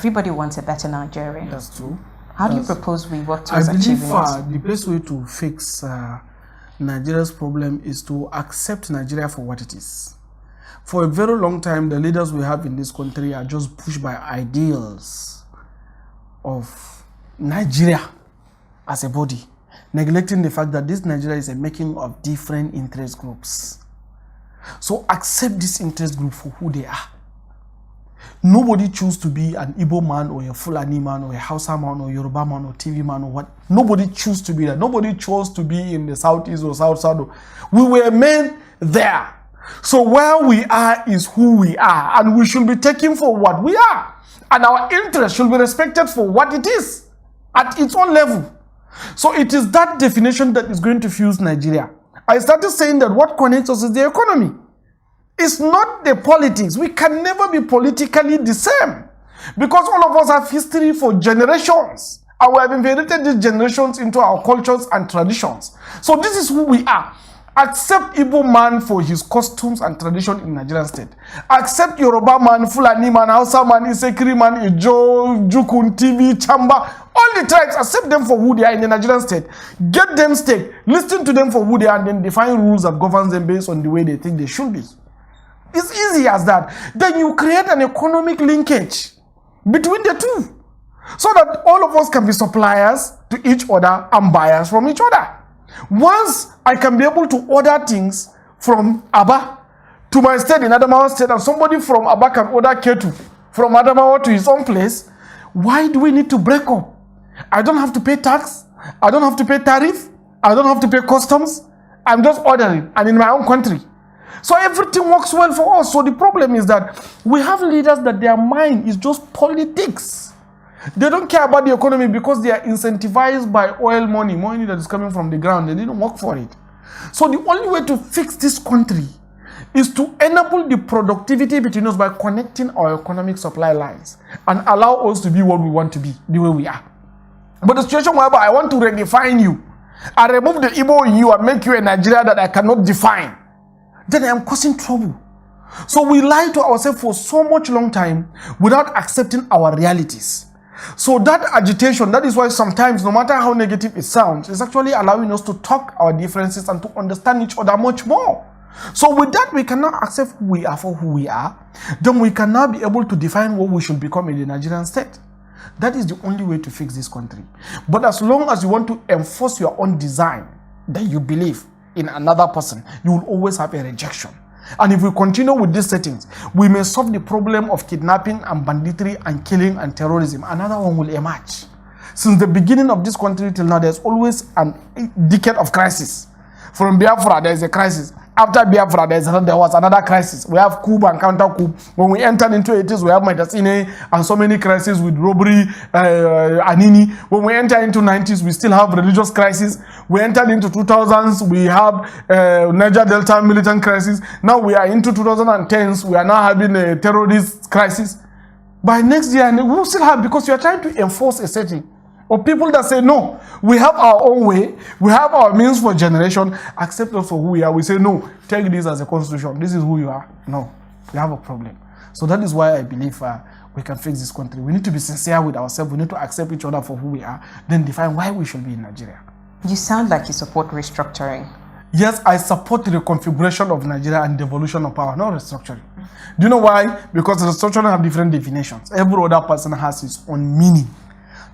Everybody wants a better Nigeria. That's true. How do you propose we work towards achieving it? The best way to fix Nigeria's problem is to accept Nigeria for what it is. For a very long time, the leaders we have in this country are just pushed by ideals of Nigeria as a body, neglecting the fact that this Nigeria is a making of different interest groups. So accept this interest group for who they are. Nobody chooses to be an Igbo man or a Fulani man or a Hausa man or Yoruba man or TV man or what. Nobody chooses to be that. Nobody chose to be in the Southeast or South. We were men there. So where we are is who we are, and we should be taken for what we are. And our interest should be respected for what it is at its own level. So it is that definition that is going to fuse Nigeria. I started saying that what connects us is the economy. It's not the politics. We can never be politically the same because all of us have history for generations, and we have inherited these generations into our cultures and traditions. So this is who we are. Accept Igbo man for his costumes and tradition in Nigerian state. Accept Yoruba man, Fulani man, Hausa man, Isekiri man, Ijo, Jukun, TV, Chamba. All the tribes, accept them for who they are in the Nigerian state. Get them stake. Listen to them for who they are and then define rules that govern them based on the way they think they should be. It's easy as that. Then you create an economic linkage between the two so that all of us can be suppliers to each other and buyers from each other. Once I can be able to order things from Aba to my state in Adamawa state, and somebody from Aba can order Ketu from Adamawa to his own place, why do we need to break up? I don't have to pay tax. I don't have to pay tariff. I don't have to pay customs. I'm just ordering and in my own country. So everything works well for us. So the problem is that we have leaders that their mind is just politics. They don't care about the economy because they are incentivized by oil money that is coming from the ground. They didn't work for it. So the only way to fix this country is to enable the productivity between us by connecting our economic supply lines and allow us to be what we want to be, the way we are. But the situation whereby I want to redefine you, I remove the Igbo in you and make you a Nigeria that I cannot define, then I am causing trouble. So we lie to ourselves for so much long time without accepting our realities. So that agitation, that is why sometimes, no matter how negative it sounds, it's actually allowing us to talk our differences and to understand each other much more. So with that, we cannot accept who we are for who we are. Then we cannot be able to define what we should become in the Nigerian state. That is the only way to fix this country. But as long as you want to enforce your own design that you believe in another person, you will always have a rejection. And if we continue with these settings, we may solve the problem of kidnapping and banditry and killing and terrorism. Another one will emerge. Since the beginning of this country till now, there's always a decade of crisis. From Biafra, there is a crisis. After Biafra, there was another crisis. We have coup and counter coup. When we entered into 80s, we have Matasine and so many crises with robbery, Anini. When we enter into 90s, we still have religious crisis. We entered into 2000s, we have Niger Delta militant crisis. Now we are into 2010s, we are now having a terrorist crisis. By next year, we will still have, because you are trying to enforce a setting. Or people that say, no, we have our own way, we have our means for generation, accept us for who we are. We say, no, take this as a constitution. This is who you are. No, we have a problem. So that is why I believe we can fix this country. We need to be sincere with ourselves. We need to accept each other for who we are, then define why we should be in Nigeria. You sound like you support restructuring. Yes, I support the reconfiguration of Nigeria and devolution of power, not restructuring. Do you know why? Because restructuring have different definitions. Every other person has his own meaning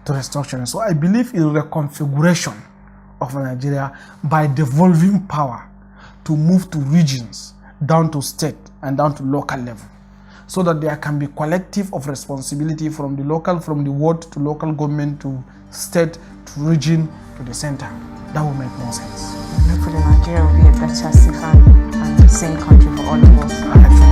to restructuring. So I believe in reconfiguration of Nigeria by devolving power to move to regions, down to state and down to local level, so that there can be collective of responsibility from the local, from the ward to local government to state to region to the center. That will make more sense. Hopefully Nigeria will be a better, safer and sane country for all of us.